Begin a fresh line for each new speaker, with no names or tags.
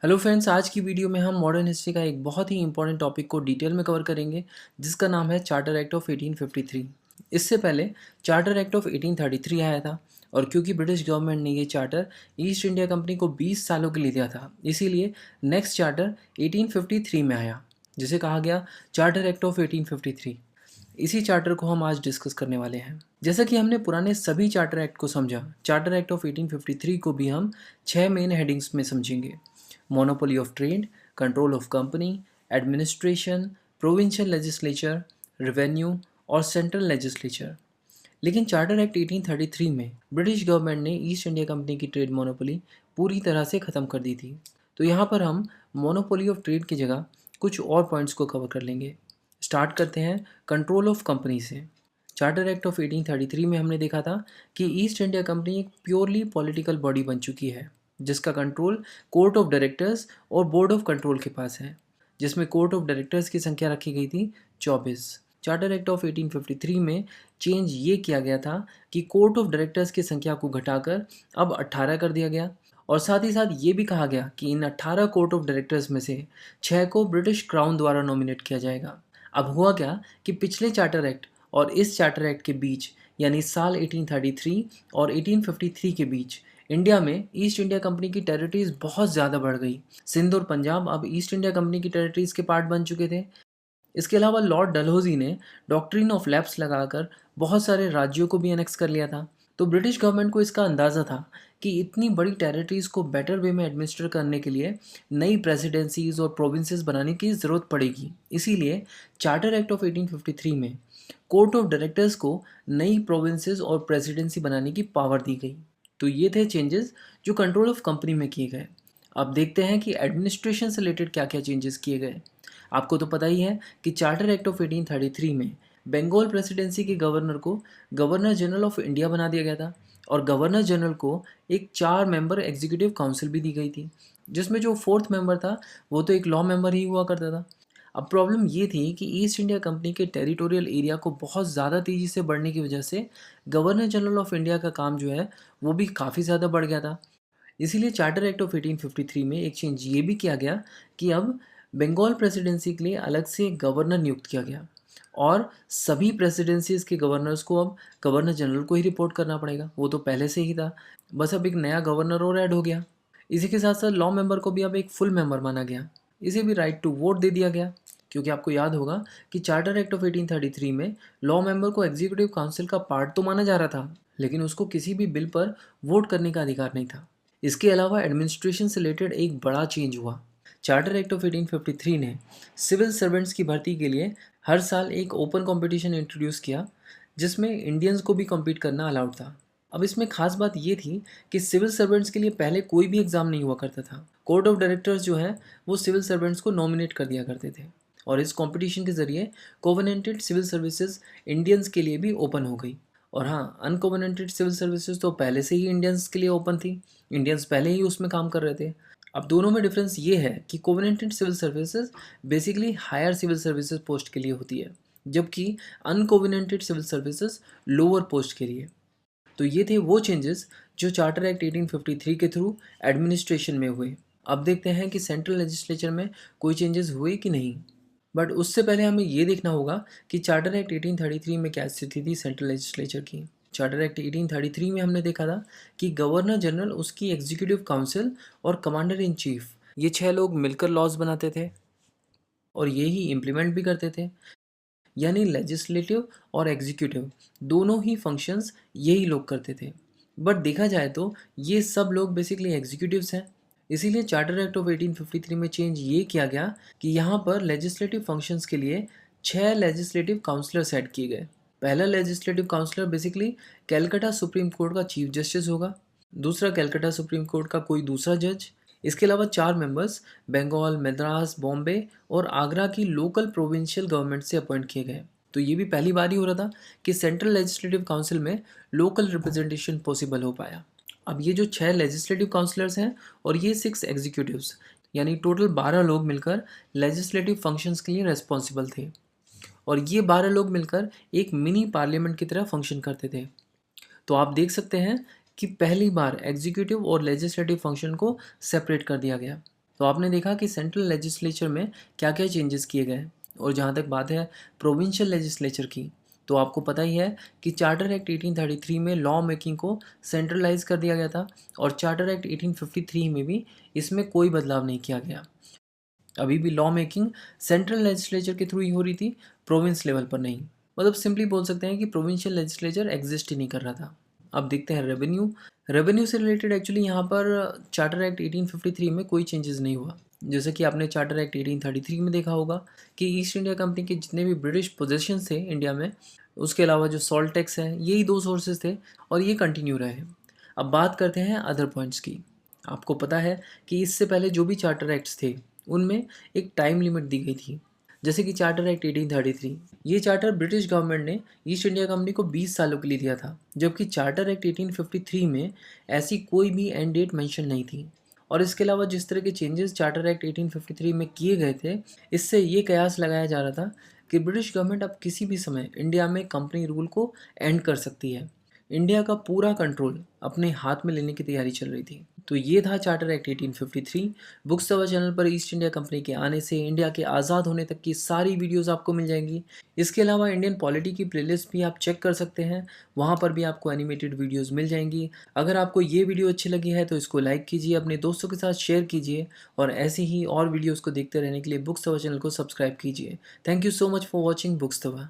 Hello friends, आज की video में हम मॉडर्न हिस्ट्री का एक बहुत ही इंपॉर्टेंट टॉपिक को डिटेल में कवर करेंगे जिसका नाम है चार्टर एक्ट ऑफ 1853। इससे पहले चार्टर एक्ट ऑफ 1833 आया था और क्योंकि ब्रिटिश गवर्नमेंट ने ये चार्टर ईस्ट इंडिया कंपनी को 20 सालों के लिए दिया था, इसीलिए नेक्स्ट चार्टर 1853 में आया जिसे कहा गया चार्टर एक्ट ऑफ 1853। इसी चार्टर को हम आज डिस्कस करने वाले हैं। जैसा कि हमने पुराने सभी चार्टर एक्ट को समझा, चार्टर एक्ट ऑफ 1853 को भी हम 6 मेन हेडिंग्स में समझेंगे। Monopoly of trade, control of company, administration, provincial legislature, revenue और सेंट्रल लेजिस्लेचर। लेकिन चार्टर एक्ट 1833 में ब्रिटिश गवर्नमेंट ने ईस्ट इंडिया कंपनी की ट्रेड मोनोपोली पूरी तरह से ख़त्म कर दी थी। तो यहाँ पर हम मोनोपोली ऑफ ट्रेड की जगह कुछ और पॉइंट्स को कवर कर लेंगे। स्टार्ट करते हैं कंट्रोल ऑफ कंपनी से। चार्टर एक्ट ऑफ 1833 में हमने देखा था कि ईस्ट इंडिया कंपनी एक प्योरली पॉलिटिकल बॉडी बन चुकी है जिसका कंट्रोल कोर्ट ऑफ डायरेक्टर्स और बोर्ड ऑफ कंट्रोल के पास है, जिसमें कोर्ट ऑफ डायरेक्टर्स की संख्या रखी गई थी 24। चार्टर एक्ट ऑफ 1853 में चेंज ये किया गया था कि कोर्ट ऑफ डायरेक्टर्स की संख्या को घटाकर अब 18 कर दिया गया और साथ ही साथ ये भी कहा गया कि इन 18 कोर्ट ऑफ डायरेक्टर्स में से 6 को ब्रिटिश क्राउन द्वारा नॉमिनेट किया जाएगा। अब हुआ क्या कि पिछले चार्टर एक्ट और इस चार्टर एक्ट के बीच, यानी साल 1833 और 1853 के बीच, इंडिया में ईस्ट इंडिया कंपनी की टेरिटरीज बहुत ज़्यादा बढ़ गई। सिंध और पंजाब अब ईस्ट इंडिया कंपनी की टेरिटरीज के पार्ट बन चुके थे। इसके अलावा लॉर्ड डलहौजी ने डॉक्ट्रिन ऑफ लैप्स लगाकर बहुत सारे राज्यों को भी एनेक्स कर लिया था। तो ब्रिटिश गवर्नमेंट को इसका अंदाज़ा था कि इतनी बड़ी टेरिटरीज को बेटर वे में एडमिनिस्टर करने के लिए नई प्रेसिडेंसीज और प्रोविंसेस बनाने की ज़रूरत पड़ेगी। इसीलिए चार्टर एक्ट ऑफ 1853 में कोर्ट ऑफ डायरेक्टर्स को नई प्रोविंसेस और प्रेसिडेंसी बनाने की पावर दी गई। तो ये थे चेंजेस जो कंट्रोल ऑफ कंपनी में किए गए। अब देखते हैं कि एडमिनिस्ट्रेशन से रिलेटेड क्या क्या चेंजेस किए गए। आपको तो पता ही है कि चार्टर एक्ट ऑफ 1833 में बंगाल प्रेसिडेंसी के गवर्नर को गवर्नर जनरल ऑफ इंडिया बना दिया गया था और गवर्नर जनरल को एक 4 मेंबर एग्जीक्यूटिव काउंसिल भी दी गई थी, जिसमें जो फोर्थ मेंबर था वो तो एक लॉ मेंबर ही हुआ करता था। अब प्रॉब्लम ये थी कि ईस्ट इंडिया कंपनी के टेरिटोरियल एरिया को बहुत ज़्यादा तेज़ी से बढ़ने की वजह से गवर्नर जनरल ऑफ इंडिया का काम जो है वो भी काफ़ी ज़्यादा बढ़ गया था। इसीलिए चार्टर एक्ट ऑफ 1853 में एक चेंज ये भी किया गया कि अब बंगाल प्रेसिडेंसी के लिए अलग से एक गवर्नर नियुक्त किया गया और सभी प्रेसिडेंसीज के गवर्नर्स को अब गवर्नर जनरल को ही रिपोर्ट करना पड़ेगा। वो तो पहले से ही था, बस अब एक नया गवर्नर और ऐड हो गया। इसी के साथ साथ लॉ मेंबर को भी अब एक फुल मेंबर माना गया। इसे भी राइट टू वोट दे दिया गया, क्योंकि आपको याद होगा कि चार्टर एक्ट ऑफ 1833 में लॉ मेंबर को एग्जीक्यूटिव काउंसिल का पार्ट तो माना जा रहा था, लेकिन उसको किसी भी बिल पर वोट करने का अधिकार नहीं था। इसके अलावा एडमिनिस्ट्रेशन से रिलेटेड एक बड़ा चेंज हुआ। चार्टर एक्ट ऑफ 1853 ने सिविल सर्वेंट्स की भर्ती के लिए हर साल एक ओपन कंपटीशन इंट्रोड्यूस किया, जिसमें इंडियंस को भी कम्पीट करना अलाउड था। अब इसमें खास बात ये थी कि सिविल सर्वेंट्स के लिए पहले कोई भी एग्ज़ाम नहीं हुआ करता था। कोर्ट ऑफ डायरेक्टर्स जो है वो सिविल सर्वेंट्स को नॉमिनेट कर दिया करते थे और इस कंपटीशन के ज़रिए कोवेनेंटेड सिविल सर्विसेज इंडियंस के लिए भी ओपन हो गई। और हाँ, अनकोवेनेंटेड सिविल सर्विसेज तो पहले से ही इंडियंस के लिए ओपन थी, इंडियंस पहले ही उसमें काम कर रहे थे। अब दोनों में डिफरेंस ये है कि covenanted civil services basically higher civil services post के लिए होती है, जबकि uncovenanted civil services lower post के लिए। तो ये थे वो चेंजेस जो चार्टर एक्ट 1853 के थ्रू एडमिनिस्ट्रेशन में हुए। अब देखते हैं कि सेंट्रल लेजिस्लेचर में कोई चेंजेस हुए कि नहीं। बट उससे पहले हमें ये देखना होगा कि चार्टर एक्ट 1833 में क्या स्थिति थी सेंट्रल लेजिस्लेचर की। चार्टर एक्ट 1833 में हमने देखा था कि गवर्नर जनरल, उसकी एग्जीक्यूटिव काउंसिल और कमांडर इन चीफ, ये 6 लोग मिलकर लॉज बनाते थे और ये ही इम्प्लीमेंट भी करते थे। यानी लेजिस्लेटिव और एग्जीक्यूटिव दोनों ही फंक्शंस यही लोग करते थे। बट देखा जाए तो ये सब लोग बेसिकली एग्जीक्यूटिव्स हैं। इसीलिए चार्टर एक्ट ऑफ 1853 में चेंज ये किया गया कि यहाँ पर लेजिस्लेटिव फंक्शंस के लिए 6 लेजिस्लेटिव काउंसलर्स ऐड किए गए। पहला legislative councillor basically Calcutta supreme court का चीफ जस्टिस होगा, दूसरा कैलकाटा सुप्रीम कोर्ट का कोई दूसरा जज। इसके अलावा 4 मेंबर्स बंगाल, मद्रास, बॉम्बे और आगरा की लोकल प्रोविंशियल गवर्नमेंट से अपॉइंट किए गए। तो ये भी पहली बार ही हो रहा था कि सेंट्रल लेजिस्लेटिव काउंसिल में लोकल रिप्रेजेंटेशन पॉसिबल हो पाया। अब ये जो 6 लेजिस्लेटिव काउंसलर्स हैं और ये 6 एग्जीक्यूटिव्स, यानी टोटल 12 लोग मिलकर लेजिस्लेटिव फंक्शंस के लिए रेस्पॉन्सिबल थे और ये 12 लोग मिलकर एक मिनी पार्लियामेंट की तरह फंक्शन करते थे। तो आप देख सकते हैं कि पहली बार एग्जीक्यूटिव और लेजिस्लेटिव फंक्शन को सेपरेट कर दिया गया। तो आपने देखा कि सेंट्रल लेजिस्लेचर में क्या क्या चेंजेस किए गए। और जहाँ तक बात है प्रोविंशियल लेजिस्लेचर की, तो आपको पता ही है कि चार्टर एक्ट 1833 में लॉ मेकिंग को सेंट्रलाइज कर दिया गया था, और चार्टर एक्ट 1853 में भी इसमें कोई बदलाव नहीं किया गया। अभी भी लॉ मेकिंग सेंट्रल लेजिस्लेचर के थ्रू ही हो रही थी, प्रोविंस लेवल पर नहीं। मतलब सिंपली बोल सकते हैं कि प्रोविंशियल लेजिस्लेचर एग्जिस्ट ही नहीं कर रहा था। अब देखते हैं रेवेन्यू। रेवेन्यू से रिलेटेड एक्चुअली यहाँ पर चार्टर एक्ट 1853 में कोई चेंजेस नहीं हुआ। जैसे कि आपने चार्टर एक्ट 1833 में देखा होगा कि ईस्ट इंडिया कंपनी के जितने भी ब्रिटिश पोजेशन थे इंडिया में, उसके अलावा जो सॉल्ट टैक्स है, यही दो सोर्सेज थे और ये कंटिन्यू रहे। अब बात करते हैं अदर पॉइंट्स की। आपको पता है कि इससे पहले जो भी चार्टर एक्ट्स थे उनमें एक टाइम लिमिट दी गई थी। जैसे कि चार्टर एक्ट 1833, ये चार्टर ब्रिटिश गवर्नमेंट ने ईस्ट इंडिया कंपनी को 20 सालों के लिए दिया था, जबकि चार्टर एक्ट 1853 में ऐसी कोई भी एंड डेट मेंशन नहीं थी। और इसके अलावा जिस तरह के चेंजेस चार्टर एक्ट 1853 में किए गए थे, इससे ये कयास लगाया जा रहा था कि ब्रिटिश गवर्नमेंट अब किसी भी समय इंडिया में कंपनी रूल को एंड कर सकती है। इंडिया का पूरा कंट्रोल अपने हाथ में लेने की तैयारी चल रही थी। तो ये था चार्टर एक्ट 1853। बुक्स तवा चैनल पर ईस्ट इंडिया कंपनी के आने से इंडिया के आज़ाद होने तक की सारी वीडियोस आपको मिल जाएंगी। इसके अलावा इंडियन पॉलिटी की प्लेलिस्ट भी आप चेक कर सकते हैं, वहाँ पर भी आपको एनिमेटेड वीडियोस मिल जाएंगी। अगर आपको ये वीडियो अच्छी लगी है तो इसको लाइक कीजिए, अपने दोस्तों के साथ शेयर कीजिए, और ऐसे ही और वीडियोज़ को देखते रहने के लिए बुक्स तवा चैनल को सब्सक्राइब कीजिए। Thank you so much for watching books Tawa.